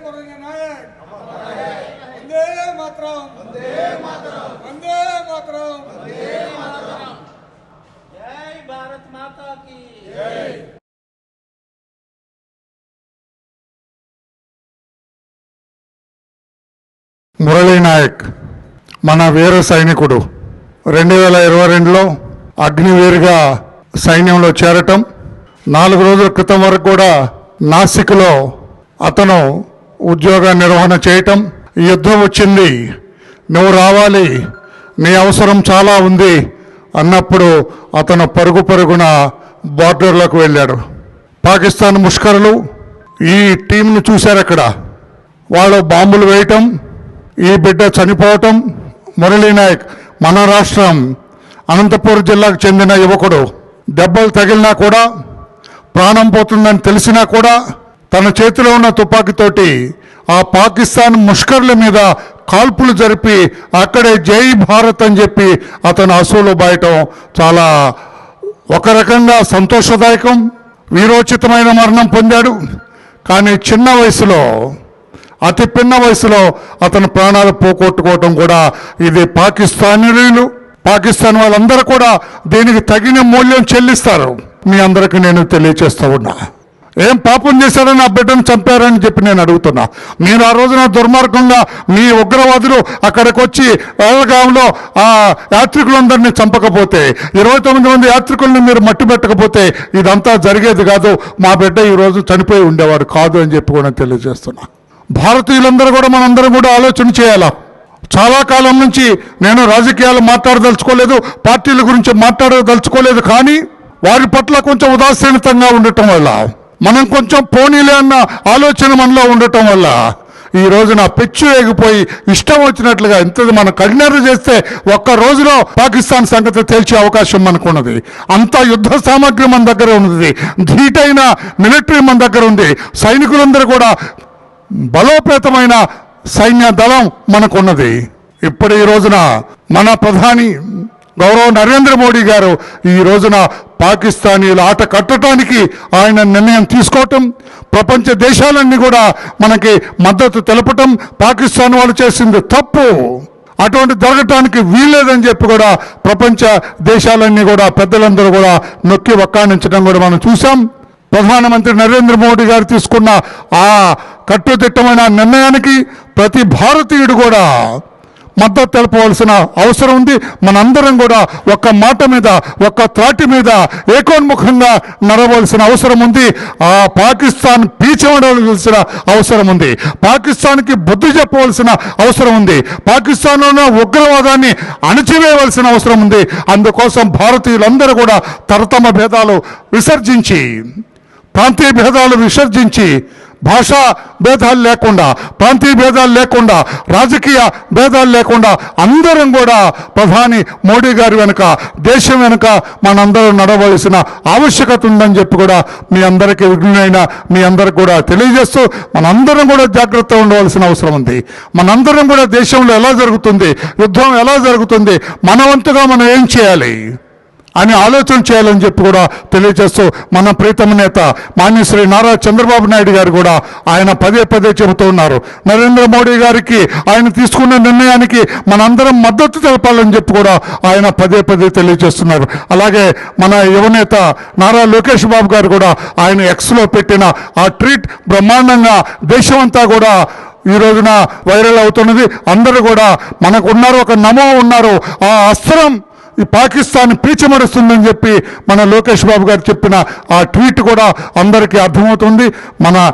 మురళీ నాయక్ వందే మాతరం వందే మాతరం వందే మాతరం వందే మాతరం జై భారత్ మాతా కీ జై. మురళీ నాయక్ మన వీర సైనికుడు 2022లో అగ్నివీరుగా సైన్యంలో చేరటం, 4 రోజుల క్రితం వరకు కూడా నాసిక్లో అతను ఉద్యోగ నిర్వహణ చేయటం, యుద్ధం వచ్చింది, నువ్వు రావాలి, నీ అవసరం చాలా ఉంది అన్నప్పుడు అతను పరుగున బార్డర్లోకి వెళ్ళాడు. పాకిస్తాన్ ముష్కరులు ఈ టీంను చూశారు. అక్కడ వాళ్ళు బాంబులు వేయటం, ఈ బిడ్డ చనిపోవటం. మురళీ నాయక్ మన రాష్ట్రం అనంతపూర్ జిల్లాకు చెందిన యువకుడు. దెబ్బలు తగిలినా కూడా, ప్రాణం పోతుందని తెలిసినా కూడా తన చేతిలో ఉన్న తుపాకీతోటి ఆ పాకిస్తాన్ ముష్కర్ల మీద కాల్పులు జరిపి అక్కడే జై భారత్ అని చెప్పి అతను అసూలు బాయటం చాలా ఒక రకంగా సంతోషదాయకం. వీరోచితమైన మరణం పొందాడు. కానీ చిన్న వయసులో, అతి పిన్న వయసులో అతను ప్రాణాలు పోగొట్టుకోవటం కూడా ఇది పాకిస్తాన్ వాళ్ళందరూ కూడా దీనికి తగిన మూల్యం చెల్లిస్తారు. మీ అందరికీ నేను తెలియచేస్తూ ఉన్నా. ఏం పాపం చేశారని ఆ బిడ్డను చంపారని చెప్పి నేను అడుగుతున్నా. మీరు ఆ రోజున దుర్మార్గంగా మీ ఉగ్రవాదులు అక్కడికి వచ్చి వేలగాంలో ఆ యాత్రికులందరినీ చంపకపోతే, 29 మంది యాత్రికులను మీరు మట్టి పెట్టకపోతే ఇదంతా జరిగేది కాదు. మా బిడ్డ ఈరోజు చనిపోయి ఉండేవాడు కాదు అని చెప్పి కూడా తెలియజేస్తున్నా. భారతీయులందరూ కూడా మనందరం కూడా ఆలోచన చేయాలా. చాలా కాలం నుంచి నేను రాజకీయాలు మాట్లాడదలుచుకోలేదు, పార్టీల గురించి మాట్లాడదలుచుకోలేదు. కానీ వారి పట్ల కొంచెం ఉదాసీనతంగా ఉండటం వల్ల, మనం కొంచెం పోనీలే అన్న ఆలోచన మనలో ఉండటం వల్ల ఈ రోజున పెచ్చు ఎగిపోయి ఇష్టం వచ్చినట్లుగా ఇంత మనం కఠినరు చేస్తే ఒక్క రోజులో పాకిస్తాన్ సంగతి తేల్చే అవకాశం మనకున్నది. అంత యుద్ధ సామాగ్రి మన దగ్గర ఉన్నది, ధీటైన మిలిటరీ మన దగ్గర ఉంది, సైనికులందరూ కూడా బలోపేతమైన సైన్య దళం మనకున్నది. ఇప్పుడు ఈ రోజున మన ప్రధాని గౌరవ నరేంద్ర మోడీ గారు ఈ రోజున పాకిస్తానీల ఆట కట్టడానికి ఆయన నిర్ణయం తీసుకోవటం, ప్రపంచ దేశాలన్నీ కూడా మనకి మద్దతు తెలపటం, పాకిస్తాన్ వాళ్ళు చేసింది తప్పు, అటువంటి జరగటానికి వీల్లేదని చెప్పి కూడా ప్రపంచ దేశాలన్నీ కూడా పెద్దలందరూ కూడా నొక్కి వక్కాణించడం కూడా మనం చూసాం. ప్రధానమంత్రి నరేంద్ర మోడీ గారు తీసుకున్న ఆ కట్టుదిట్టమైన నిర్ణయానికి ప్రతి భారతీయుడు కూడా మద్దతు తెలపవలసిన అవసరం ఉంది. మనందరం కూడా ఒక్క మాట మీద, ఒక్క త్రాటి మీద ఏకోన్ముఖంగా నడవలసిన అవసరం ఉంది. ఆ పాకిస్తాన్ పీచవలసిన అవసరం ఉంది. పాకిస్తాన్కి బుద్ధి చెప్పవలసిన అవసరం ఉంది. పాకిస్తాన్లో ఉన్న ఉగ్రవాదాన్ని అణచివేయవలసిన అవసరం ఉంది. అందుకోసం భారతీయులందరూ కూడా తరతమ భేదాలు విసర్జించి, ప్రాంతీయ భేదాలు విసర్జించి, భాషా భేదాలు లేకుండా, ప్రాంతీయ భేదాలు లేకుండా, రాజకీయ భేదాలు లేకుండా అందరం కూడా ప్రధాని మోడీ గారి వెనుక, దేశం వెనుక మనందరం నడవలసిన ఆవశ్యకత ఉందని చెప్పి కూడా మీ అందరికీ విఘ్నైన మీ అందరికి కూడా తెలియజేస్తూ మనందరం కూడా జాగ్రత్త ఉండవలసిన అవసరం ఉంది. మనందరం కూడా దేశంలో ఎలా జరుగుతుంది, యుద్ధం ఎలా జరుగుతుంది, మన వంతుగా మనం ఏం చేయాలి అని ఆలోచన చేయాలని చెప్పి కూడా తెలియజేస్తూ మన ప్రీతమ నేత మాన్యశ్రీ నారా చంద్రబాబు నాయుడు గారు కూడా ఆయన పదే చెబుతూ ఉన్నారు. నరేంద్ర మోడీ గారికి ఆయన తీసుకున్న నిర్ణయానికి మనందరం మద్దతు తెలపాలని చెప్పి కూడా ఆయన పదే తెలియజేస్తున్నారు. అలాగే మన యువనేత నారా లోకేష్ బాబు గారు కూడా ఆయన ఎక్స్లో పెట్టిన ఆ ట్వీట్ బ్రహ్మాండంగా దేశమంతా కూడా ఈ రోజున వైరల్ అవుతున్నది. అందరూ కూడా మనకున్నారు, ఒక నమో ఉన్నారు, ఆ అస్త్రం ఈ పాకిస్తాన్ పీచమడుస్తుందని చెప్పి మన లోకేష్ బాబు గారు చెప్పిన ఆ ట్వీట్ కూడా అందరికీ అర్థమవుతుంది. మన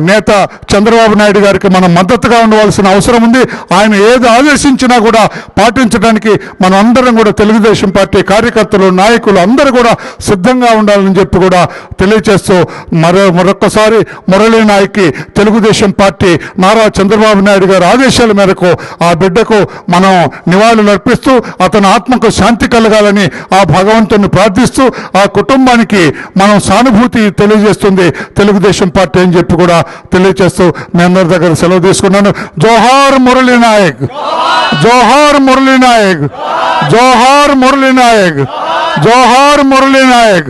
నేత చంద్రబాబు నాయుడు గారికి మనం మద్దతుగా ఉండవలసిన అవసరం ఉంది. ఆయన ఏది ఆదేశించినా కూడా పాటించడానికి మనం అందరం కూడా తెలుగుదేశం పార్టీ కార్యకర్తలు, నాయకులు అందరూ కూడా సిద్ధంగా ఉండాలని చెప్పి కూడా తెలియజేస్తూ మరొక్కసారి మురళీ నాయక్కి తెలుగుదేశం పార్టీ నారా చంద్రబాబు నాయుడు గారి ఆదేశాల మేరకు ఆ బిడ్డకు మనం నివాళులు అర్పిస్తూ అతని ఆత్మకు శాంతి కలగాలని ఆ భగవంతుని ప్రార్థిస్తూ ఆ కుటుంబానికి మనం సానుభూతి తెలియజేస్తుంది తెలుగుదేశం పార్టీ అని చెప్పి కూడా తెలియజేస్తూ మీ అందరి దగ్గర సెలవు తీసుకున్నాను. జోహార్ మురళీ నాయక్, జోహార్ మురళీ నాయక్, జోహార్ మురళీ నాయక్, జోహార్ మురళీ నాయక్.